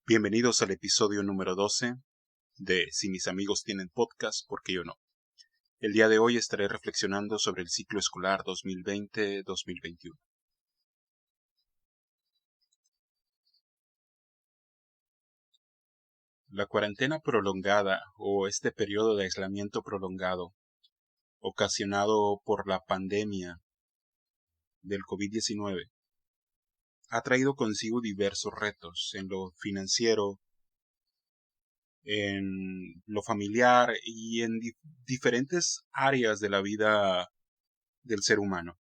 Bienvenidos al episodio número 12 de Si mis amigos tienen podcast, ¿por qué yo no? El día de hoy estaré reflexionando sobre el ciclo escolar 2020-2021. La cuarentena prolongada o este periodo de aislamiento prolongado ocasionado por la pandemia del COVID-19 ha traído consigo diversos retos en lo financiero, en lo familiar y en diferentes áreas de la vida del ser humano.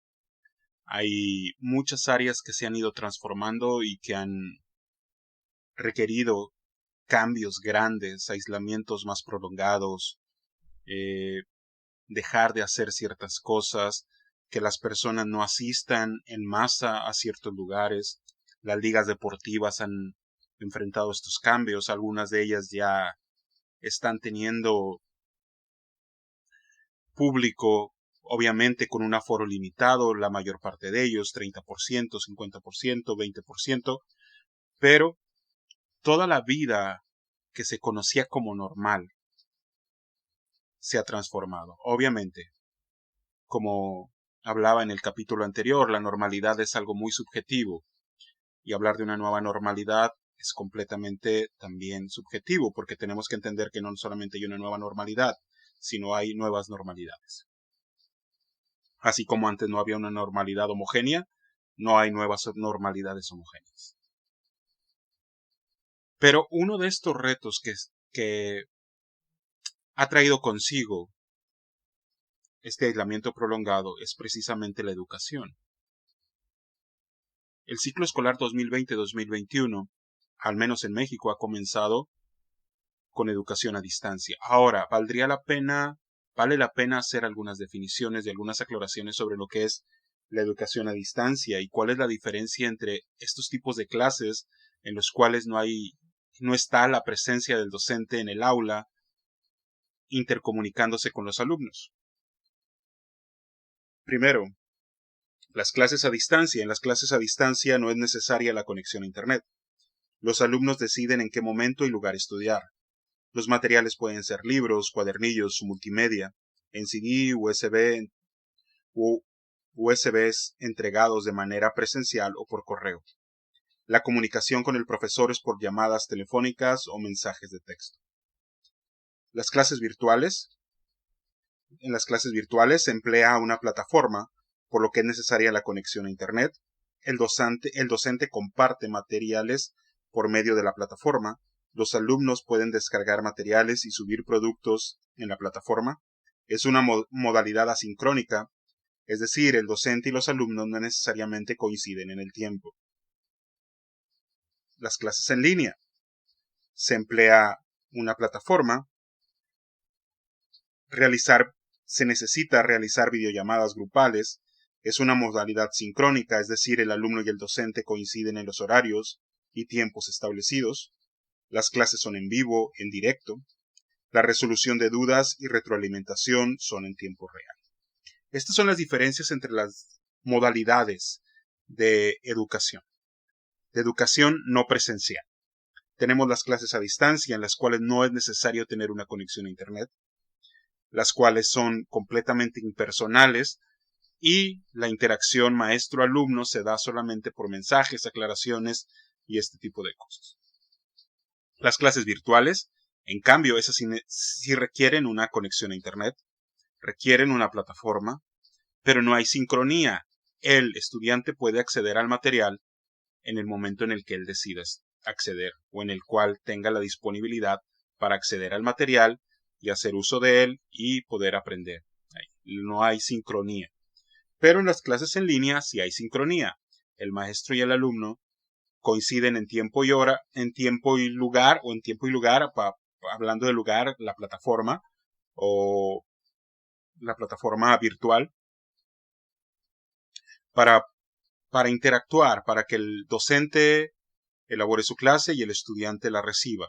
Hay muchas áreas que se han ido transformando y que han requerido cambios grandes, aislamientos más prolongados, dejar de hacer ciertas cosas, que las personas no asistan en masa a ciertos lugares. Las ligas deportivas han enfrentado estos cambios, algunas de ellas ya están teniendo público, obviamente con un aforo limitado, la mayor parte de ellos, 30%, 50%, 20%, pero toda la vida que se conocía como normal se ha transformado. Obviamente, como hablaba en el capítulo anterior, la normalidad es algo muy subjetivo y hablar de una nueva normalidad es completamente también subjetivo, porque tenemos que entender que no solamente hay una nueva normalidad, sino hay nuevas normalidades. Así como antes no había una normalidad homogénea, no hay nuevas normalidades homogéneas. Pero uno de estos retos que ha traído consigo este aislamiento prolongado es precisamente la educación. El ciclo escolar 2020-2021, al menos en México, ha comenzado con educación a distancia. Ahora, vale la pena hacer algunas definiciones y algunas aclaraciones sobre lo que es la educación a distancia y cuál es la diferencia entre estos tipos de clases en los cuales no está la presencia del docente en el aula intercomunicándose con los alumnos. Primero, las clases a distancia. En las clases a distancia no es necesaria la conexión a Internet. Los alumnos deciden en qué momento y lugar estudiar. Los materiales pueden ser libros, cuadernillos, multimedia, en CD, USB u USBs entregados de manera presencial o por correo. La comunicación con el profesor es por llamadas telefónicas o mensajes de texto. Las clases virtuales. En las clases virtuales se emplea una plataforma, por lo que es necesaria la conexión a Internet. El docente comparte materiales por medio de la plataforma. Los alumnos pueden descargar materiales y subir productos en la plataforma. Es una modalidad asincrónica, es decir, el docente y los alumnos no necesariamente coinciden en el tiempo. Las clases en línea. Se emplea una plataforma. Se necesita realizar videollamadas grupales. Es una modalidad sincrónica, es decir, el alumno y el docente coinciden en los horarios y tiempos establecidos. Las clases son en vivo, en directo. La resolución de dudas y retroalimentación son en tiempo real. Estas son las diferencias entre las modalidades de educación no presencial. Tenemos las clases a distancia, en las cuales no es necesario tener una conexión a Internet, las cuales son completamente impersonales y la interacción maestro-alumno se da solamente por mensajes, aclaraciones y este tipo de cosas. Las clases virtuales, en cambio, esas sí requieren una conexión a Internet, requieren una plataforma, pero no hay sincronía. El estudiante puede acceder al material en el momento en el que él decida acceder o en el cual tenga la disponibilidad para acceder al material y hacer uso de él y poder aprender. No hay sincronía. Pero en las clases en línea sí hay sincronía. El maestro y el alumno coinciden en tiempo y hora, en tiempo y lugar, o en tiempo y lugar, hablando de lugar, la plataforma o la plataforma virtual, para interactuar, para que el docente elabore su clase y el estudiante la reciba.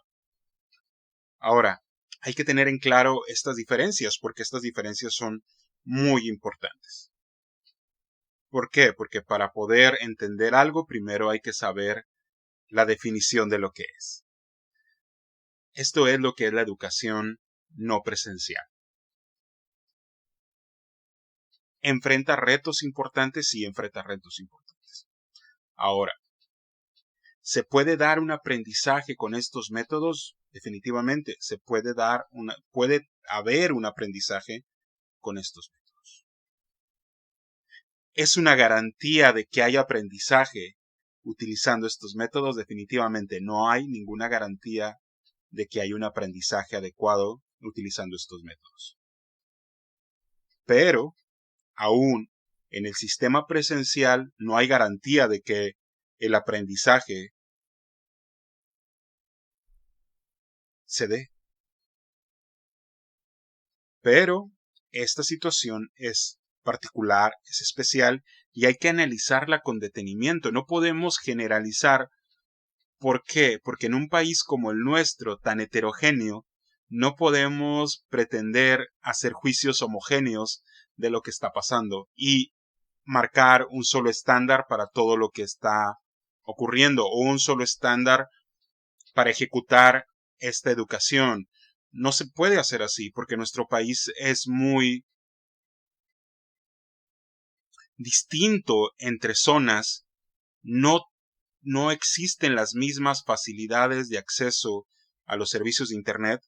Ahora, hay que tener en claro estas diferencias, porque estas diferencias son muy importantes. ¿Por qué? Porque para poder entender algo, primero hay que saber la definición de lo que es. Esto es lo que es la educación no presencial. ¿Enfrenta retos importantes? Sí, enfrenta retos importantes. Ahora, ¿se puede dar un aprendizaje con estos métodos? Definitivamente, puede haber un aprendizaje con estos métodos. ¿Es una garantía de que haya aprendizaje utilizando estos métodos? Definitivamente no hay ninguna garantía de que haya un aprendizaje adecuado utilizando estos métodos. Pero, aún en el sistema presencial no hay garantía de que el aprendizaje se dé. Pero esta situación es particular, es especial y hay que analizarla con detenimiento. No podemos generalizar. ¿Por qué? Porque en un país como el nuestro, tan heterogéneo, no podemos pretender hacer juicios homogéneos de lo que está pasando y marcar un solo estándar para todo lo que está ocurriendo o un solo estándar para ejecutar esta educación. No se puede hacer así porque nuestro país es muy distinto entre zonas. No existen las mismas facilidades de acceso a los servicios de Internet.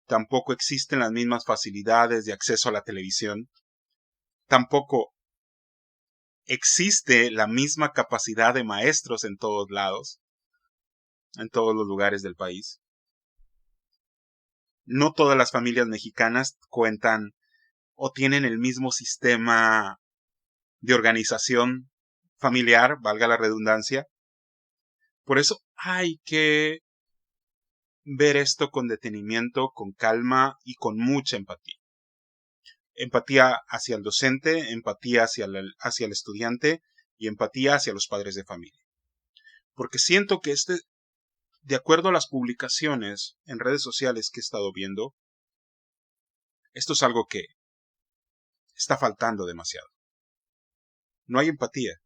Tampoco existen las mismas facilidades de acceso a la televisión. Tampoco existe la misma capacidad de maestros en todos lados, en todos los lugares del país. No todas las familias mexicanas cuentan o tienen el mismo sistema de organización familiar, valga la redundancia. Por eso hay que ver esto con detenimiento, con calma y con mucha empatía. Empatía hacia el docente, empatía hacia el estudiante y empatía hacia los padres de familia. Porque siento que de acuerdo a las publicaciones en redes sociales que he estado viendo, esto es algo que está faltando demasiado. No hay empatía.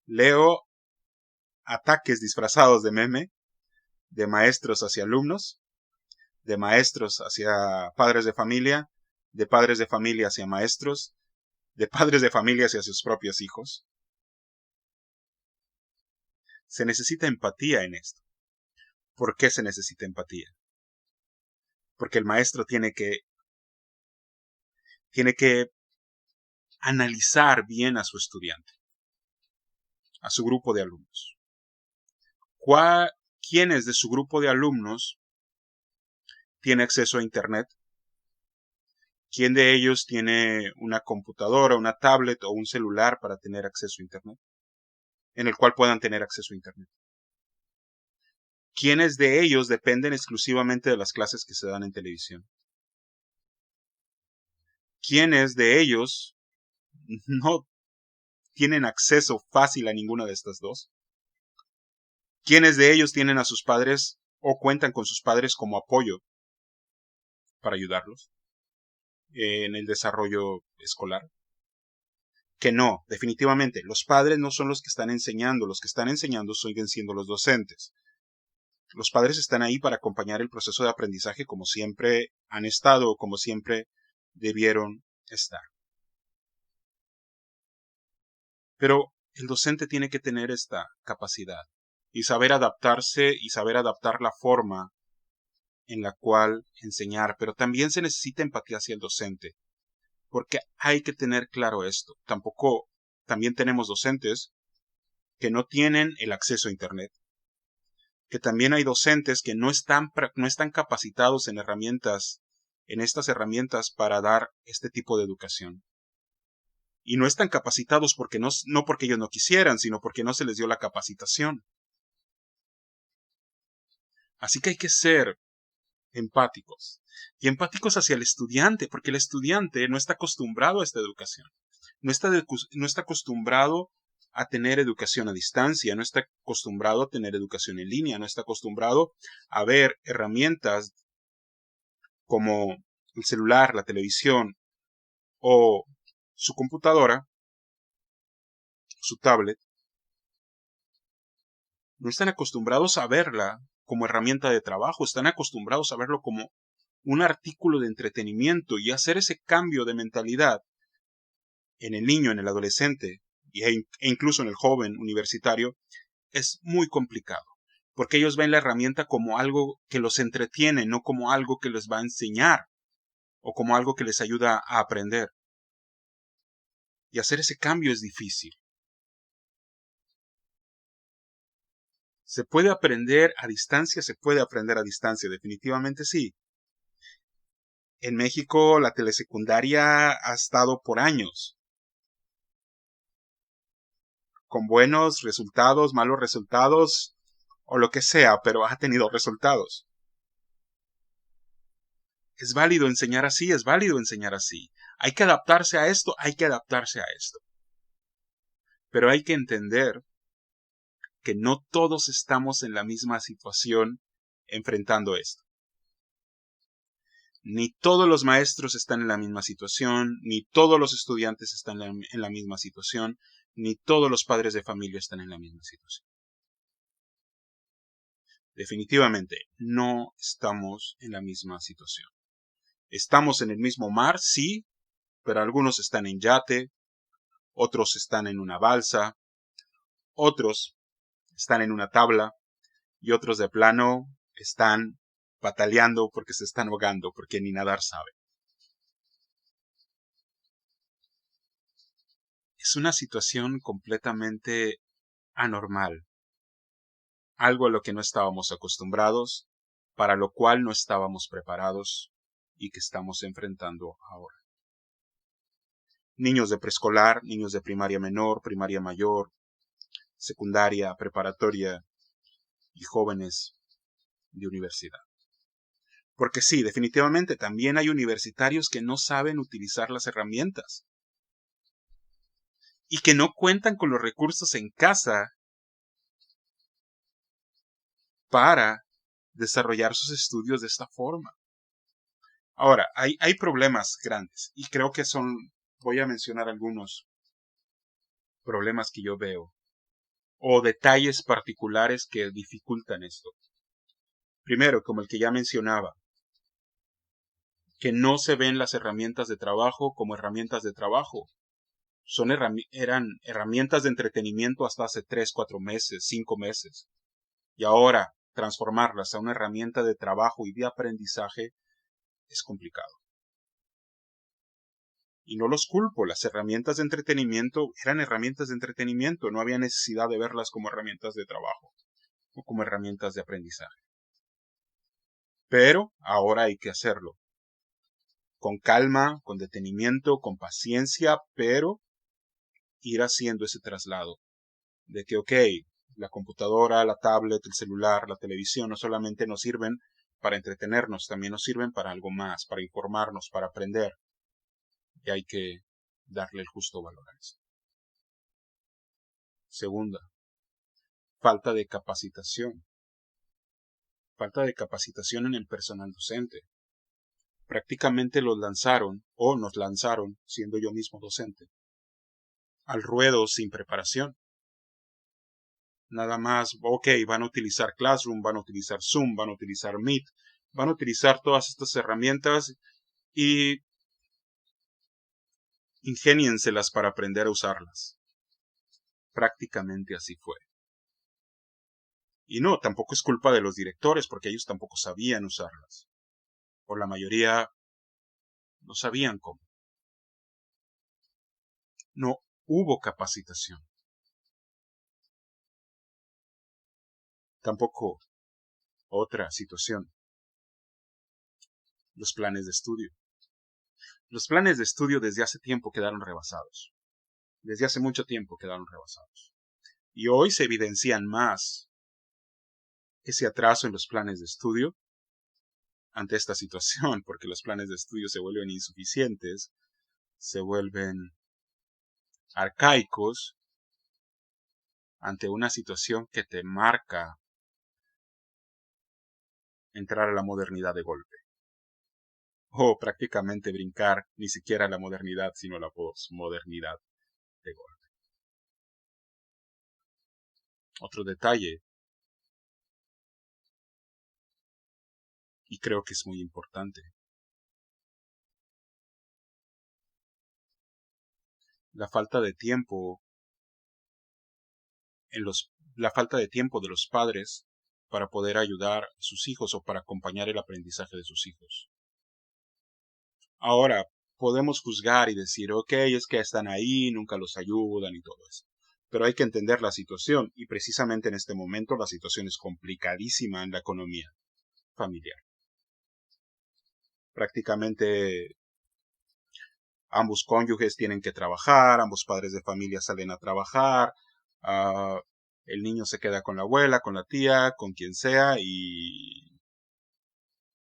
Leo ataques disfrazados de meme, de maestros hacia alumnos, de maestros hacia padres de familia, de padres de familia hacia maestros, de padres de familia hacia sus propios hijos. Se necesita empatía en esto. ¿Por qué se necesita empatía? Porque el maestro tiene que analizar bien a su estudiante, a su grupo de alumnos. ¿Quiénes de su grupo de alumnos tiene acceso a Internet? ¿Quién de ellos tiene una computadora, una tablet o un celular para tener acceso a Internet? En el cual puedan tener acceso a Internet. ¿Quiénes de ellos dependen exclusivamente de las clases que se dan en televisión? ¿Quiénes de ellos no tienen acceso fácil a ninguna de estas dos? ¿Quiénes de ellos tienen a sus padres o cuentan con sus padres como apoyo para ayudarlos en el desarrollo escolar? Que no, definitivamente, los padres no son los que están enseñando siguen siendo los docentes. Los padres están ahí para acompañar el proceso de aprendizaje como siempre han estado o como siempre debieron estar. Pero el docente tiene que tener esta capacidad y saber adaptarse y saber adaptar la forma en la cual enseñar, pero también se necesita empatía hacia el docente, porque hay que tener claro esto. También tenemos docentes que no tienen el acceso a Internet, que también hay docentes que no están capacitados en estas herramientas para dar este tipo de educación. Y no están capacitados porque no porque ellos no quisieran, sino porque no se les dio la capacitación. Así que hay que ser empáticos. Y empáticos hacia el estudiante, porque el estudiante no está acostumbrado a esta educación. No está acostumbrado a tener educación a distancia, no está acostumbrado a tener educación en línea, no está acostumbrado a ver herramientas como el celular, la televisión o su computadora, su tablet, no están acostumbrados a verla como herramienta de trabajo, están acostumbrados a verlo como un artículo de entretenimiento, y hacer ese cambio de mentalidad en el niño, en el adolescente e incluso en el joven universitario es muy complicado, porque ellos ven la herramienta como algo que los entretiene, no como algo que les va a enseñar o como algo que les ayuda a aprender. Y hacer ese cambio es difícil. ¿Se puede aprender a distancia? Se puede aprender a distancia, definitivamente sí. En México la telesecundaria ha estado por años, con buenos resultados, malos resultados, o lo que sea, pero ha tenido resultados. Es válido enseñar así, es válido enseñar así. Hay que adaptarse a esto, hay que adaptarse a esto. Pero hay que entender que no todos estamos en la misma situación enfrentando esto. Ni todos los maestros están en la misma situación, ni todos los estudiantes están en la misma situación, ni todos los padres de familia están en la misma situación. Definitivamente, no estamos en la misma situación. Estamos en el mismo mar, sí, pero algunos están en yate, otros están en una balsa, otros están en una tabla y otros de plano están pataleando porque se están ahogando, porque ni nadar saben. Es una situación completamente anormal, algo a lo que no estábamos acostumbrados, para lo cual no estábamos preparados y que estamos enfrentando ahora. Niños de preescolar, niños de primaria menor, primaria mayor, secundaria, preparatoria y jóvenes de universidad. Porque sí, definitivamente también hay universitarios que no saben utilizar las herramientas y que no cuentan con los recursos en casa para desarrollar sus estudios de esta forma. Ahora, hay problemas grandes y creo que voy a mencionar algunos problemas que yo veo o detalles particulares que dificultan esto. Primero, como el que ya mencionaba, que no se ven las herramientas de trabajo como herramientas de trabajo. Eran herramientas de entretenimiento hasta hace 3, 4 meses, 5 meses. Y ahora transformarlas a una herramienta de trabajo y de aprendizaje es complicado. Y no los culpo, las herramientas de entretenimiento eran herramientas de entretenimiento, no había necesidad de verlas como herramientas de trabajo o como herramientas de aprendizaje. Pero ahora hay que hacerlo. Con calma, con detenimiento, con paciencia, pero ir haciendo ese traslado de que, ok, la computadora, la tablet, el celular, la televisión no solamente nos sirven para entretenernos, también nos sirven para algo más, para informarnos, para aprender. Y hay que darle el justo valor a eso. Segunda, falta de capacitación. Falta de capacitación en el personal docente. Prácticamente los lanzaron, o nos lanzaron, siendo yo mismo docente, al ruedo sin preparación. Nada más, ok, van a utilizar Classroom, van a utilizar Zoom, van a utilizar Meet, van a utilizar todas estas herramientas y ingénienselas para aprender a usarlas. Prácticamente así fue. Y no, tampoco es culpa de los directores, porque ellos tampoco sabían usarlas. O la mayoría no sabían cómo. No hubo capacitación. Tampoco otra situación. Los planes de estudio. Los planes de estudio desde hace tiempo quedaron rebasados. Desde hace mucho tiempo quedaron rebasados. Y hoy se evidencian más ese atraso en los planes de estudio ante esta situación, porque los planes de estudio se vuelven insuficientes, se vuelven arcaicos ante una situación que te marca entrar a la modernidad de golpe. o prácticamente brincar ni siquiera la modernidad, sino la posmodernidad de golpe. Otro detalle, y creo que es muy importante, la falta de tiempo la falta de tiempo de los padres para poder ayudar a sus hijos o para acompañar el aprendizaje de sus hijos. Ahora, podemos juzgar y decir, ok, es que están ahí, nunca los ayudan y todo eso. Pero hay que entender la situación y precisamente en este momento la situación es complicadísima en la economía familiar. Prácticamente ambos cónyuges tienen que trabajar, ambos padres de familia salen a trabajar, uh, el niño se queda con la abuela, con la tía, con quien sea y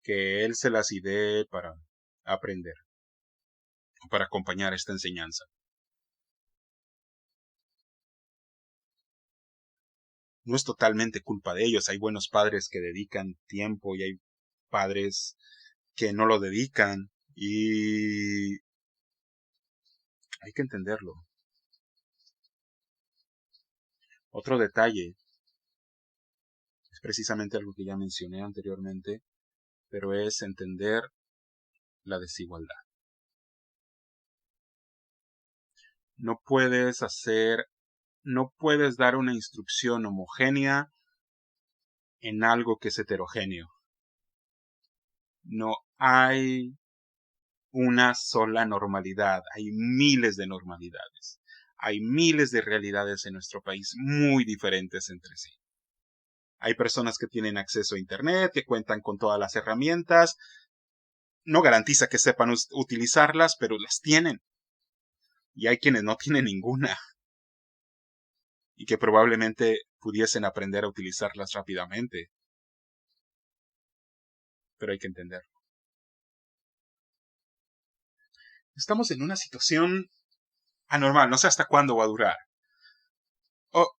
que él se las idee para aprender, para acompañar esta enseñanza. No es totalmente culpa de ellos, hay buenos padres que dedican tiempo y hay padres que no lo dedican y hay que entenderlo. Otro detalle es precisamente algo que ya mencioné anteriormente, pero es entender la desigualdad. No puedes dar una instrucción homogénea en algo que es heterogéneo. No hay una sola normalidad, hay miles de normalidades. Hay miles de realidades en nuestro país muy diferentes entre sí. Hay personas que tienen acceso a Internet, que cuentan con todas las herramientas. No garantiza que sepan utilizarlas, pero las tienen. Y hay quienes no tienen ninguna. Y que probablemente pudiesen aprender a utilizarlas rápidamente. Pero hay que entenderlo. Estamos en una situación anormal, no sé hasta cuándo va a durar. Oh,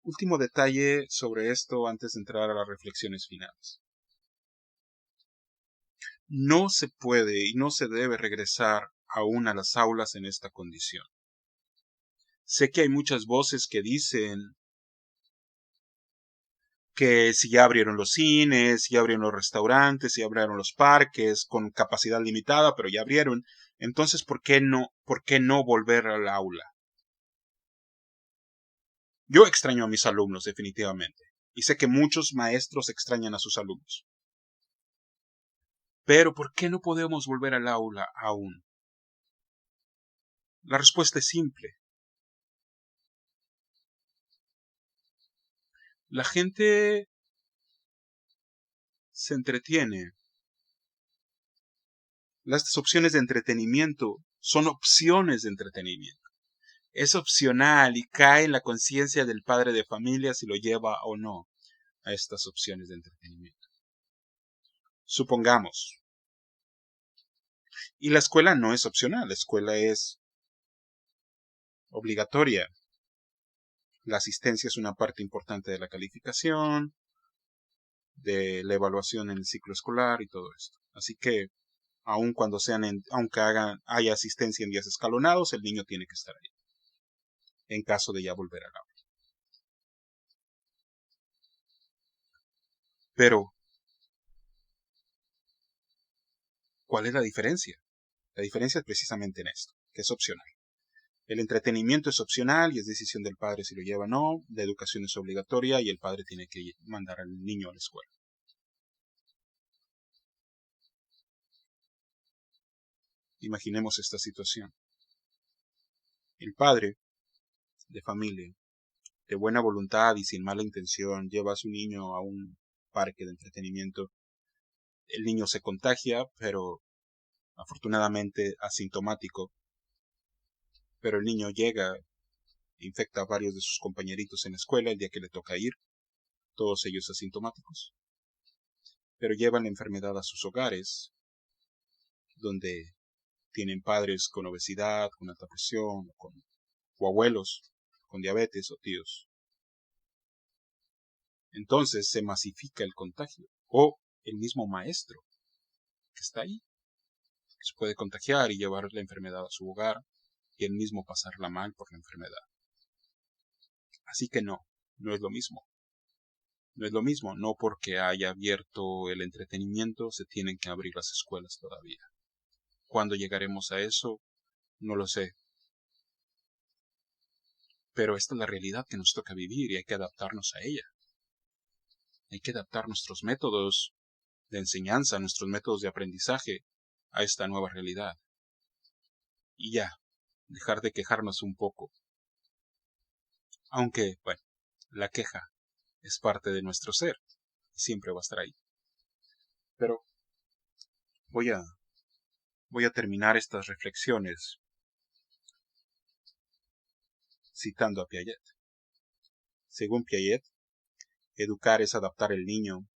último detalle sobre esto antes de entrar a las reflexiones finales. No se puede y no se debe regresar aún a las aulas en esta condición. Sé que hay muchas voces que dicen que si ya abrieron los cines, ya abrieron los restaurantes, ya abrieron los parques con capacidad limitada, pero ya abrieron, entonces ¿por qué no volver al aula? Yo extraño a mis alumnos definitivamente, y sé que muchos maestros extrañan a sus alumnos. Pero ¿por qué no podemos volver al aula aún? La respuesta es simple. La gente se entretiene. Las opciones de entretenimiento son opciones de entretenimiento. Es opcional y cae en la conciencia del padre de familia si lo lleva o no a estas opciones de entretenimiento. Supongamos. Y la escuela no es opcional, la escuela es obligatoria. La asistencia es una parte importante de la calificación, de la evaluación en el ciclo escolar y todo esto. Así que, aun cuando aunque haya asistencia en días escalonados, el niño tiene que estar ahí, en caso de ya volver al aula. Pero, ¿cuál es la diferencia? La diferencia es precisamente en esto, que es opcional. El entretenimiento es opcional y es decisión del padre si lo lleva o no. La educación es obligatoria y el padre tiene que mandar al niño a la escuela. Imaginemos esta situación. El padre de familia, de buena voluntad y sin mala intención, lleva a su niño a un parque de entretenimiento. El niño se contagia, pero afortunadamente asintomático. Pero el niño llega e infecta a varios de sus compañeritos en la escuela el día que le toca ir, todos ellos asintomáticos. Pero llevan la enfermedad a sus hogares, donde tienen padres con obesidad, con alta presión, o abuelos con diabetes o tíos. Entonces se masifica el contagio. O el mismo maestro que está ahí Se puede contagiar y llevar la enfermedad a su hogar y él mismo pasarla mal por la enfermedad. Así que no es lo mismo. No es lo mismo, no porque haya abierto el entretenimiento se tienen que abrir las escuelas todavía. ¿Cuándo llegaremos a eso? No lo sé. Pero esta es la realidad que nos toca vivir y hay que adaptarnos a ella. Hay que adaptar nuestros métodos de enseñanza, nuestros métodos de aprendizaje a esta nueva realidad. Y ya, dejar de quejarnos un poco. Aunque, bueno, la queja es parte de nuestro ser y siempre va a estar ahí. Pero voy a terminar estas reflexiones citando a Piaget. Según Piaget, educar es adaptar el niño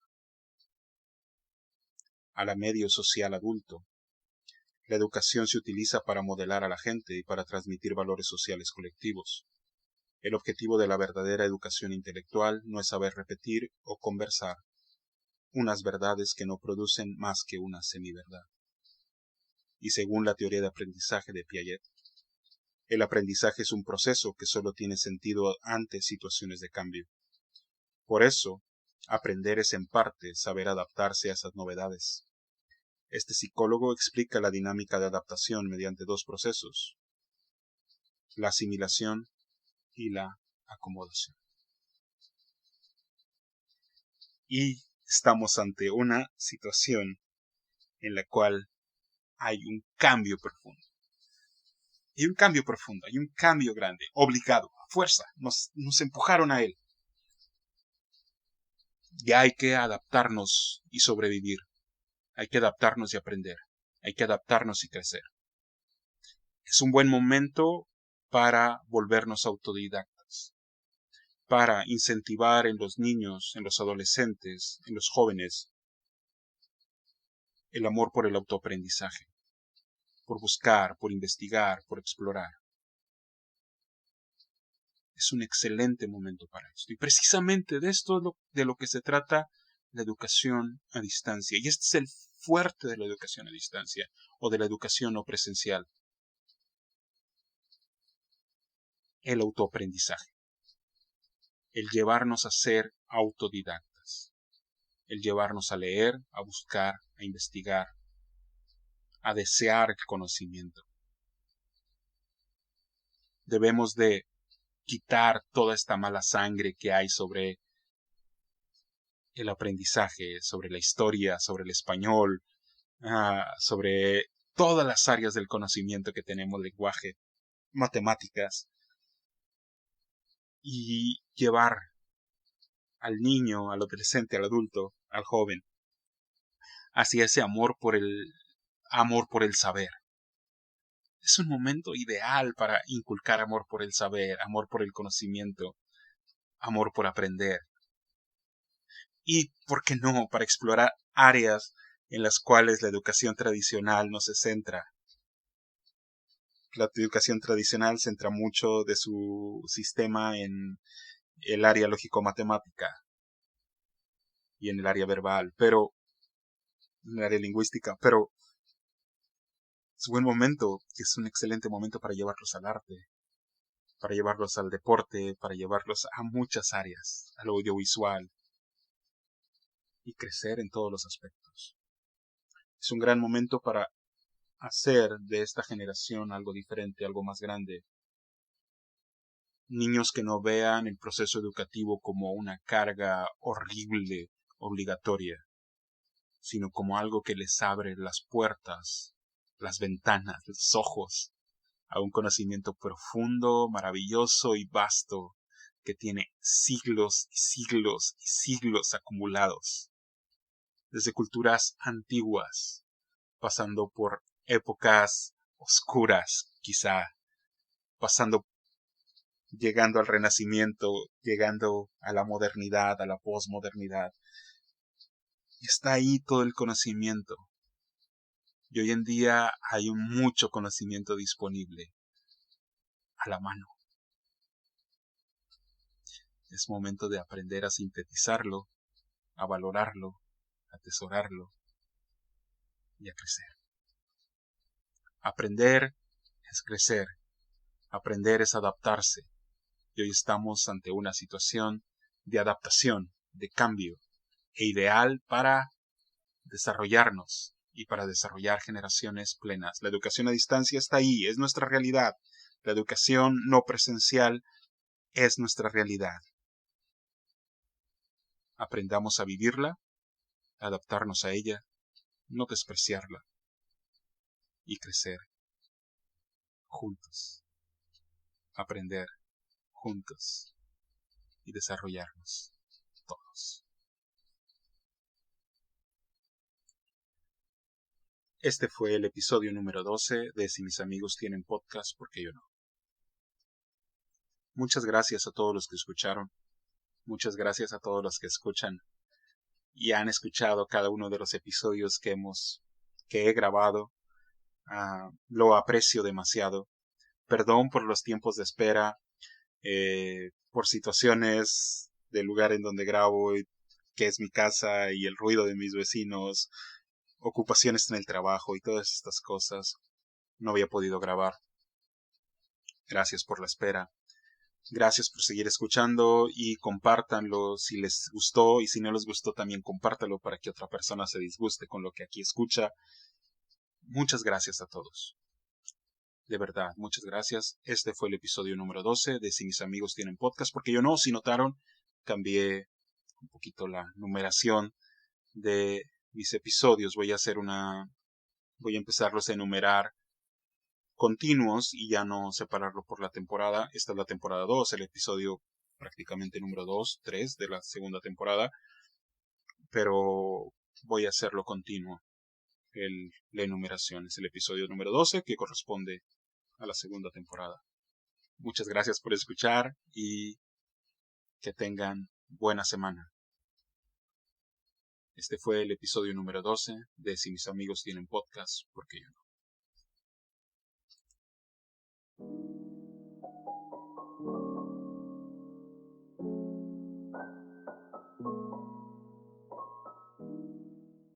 a la medio social adulto. La educación se utiliza para modelar a la gente y para transmitir valores sociales colectivos. El objetivo de la verdadera educación intelectual no es saber repetir o conversar unas verdades que no producen más que una semiverdad. Y según la teoría de aprendizaje de Piaget, el aprendizaje es un proceso que solo tiene sentido ante situaciones de cambio. Por eso, aprender es en parte saber adaptarse a esas novedades. Este psicólogo explica la dinámica de adaptación mediante dos procesos: la asimilación y la acomodación. Y estamos ante una situación en la cual hay un cambio profundo. Hay un cambio profundo, hay un cambio grande, obligado, a fuerza, nos empujaron a él. Ya hay que adaptarnos y sobrevivir. Hay que adaptarnos y aprender. Hay que adaptarnos y crecer. Es un buen momento para volvernos autodidactas, para incentivar en los niños, en los adolescentes, en los jóvenes, el amor por el autoaprendizaje, por buscar, por investigar, por explorar. Es un excelente momento para esto. Y precisamente de esto es de lo que se trata la educación a distancia. Y este es el fuerte de la educación a distancia o de la educación no presencial. El autoaprendizaje. El llevarnos a ser autodidactas. El llevarnos a leer, a buscar, a investigar, a desear el conocimiento. Debemos de quitar toda esta mala sangre que hay sobre el aprendizaje, sobre la historia, sobre el español, sobre todas las áreas del conocimiento que tenemos: lenguaje, matemáticas, y llevar al niño, al adolescente, al adulto, al joven, hacia ese amor por el saber. Es un momento ideal para inculcar amor por el saber, amor por el conocimiento, amor por aprender. Y, ¿por qué no?, para explorar áreas en las cuales la educación tradicional no se centra. La educación tradicional centra mucho de su sistema en el área lógico-matemática y en el área verbal, en el área lingüística, pero es un buen momento, es un excelente momento para llevarlos al arte, para llevarlos al deporte, para llevarlos a muchas áreas, al audiovisual, y crecer en todos los aspectos. Es un gran momento para hacer de esta generación algo diferente, algo más grande. Niños que no vean el proceso educativo como una carga horrible, obligatoria, sino como algo que les abre las puertas, las ventanas, los ojos a un conocimiento profundo, maravilloso y vasto que tiene siglos y siglos y siglos acumulados, desde culturas antiguas, pasando por épocas oscuras, quizá, llegando al Renacimiento, llegando a la modernidad, a la posmodernidad. Y está ahí todo el conocimiento. Y hoy en día hay mucho conocimiento disponible a la mano. Es momento de aprender a sintetizarlo, a valorarlo, a atesorarlo y a crecer. Aprender es crecer. Aprender es adaptarse. Y hoy estamos ante una situación de adaptación, de cambio, e ideal para desarrollarnos y para desarrollar generaciones plenas. La educación a distancia está ahí, es nuestra realidad. La educación no presencial es nuestra realidad. Aprendamos a vivirla, a adaptarnos a ella, no despreciarla y crecer juntos. Aprender juntos y desarrollarnos todos. Este fue el episodio número 12 de Si mis amigos tienen podcast, porque yo no. Muchas gracias a todos los que escucharon. Muchas gracias a todos los que escuchan y han escuchado cada uno de los episodios que he grabado. Lo aprecio demasiado. Perdón por los tiempos de espera, por situaciones del lugar en donde grabo, que es mi casa, y el ruido de mis vecinos, ocupaciones en el trabajo y todas estas cosas. No había podido grabar. Gracias por la espera. Gracias por seguir escuchando y compártanlo si les gustó, y si no les gustó también compártalo para que otra persona se disguste con lo que aquí escucha. Muchas gracias a todos. De verdad, muchas gracias. Este fue el episodio número 12 de Si mis amigos tienen podcast, porque yo no, si notaron, cambié un poquito la numeración de mis episodios. Voy a empezarlos a enumerar continuos y ya no separarlo por la temporada. Esta es la temporada 2, el episodio prácticamente número 2, 3 de la segunda temporada, pero voy a hacerlo continuo. La enumeración es el episodio número 12, que corresponde a la segunda temporada. Muchas gracias por escuchar y que tengan buena semana. Este fue el episodio número 12 de Si mis amigos tienen podcast, porque yo no.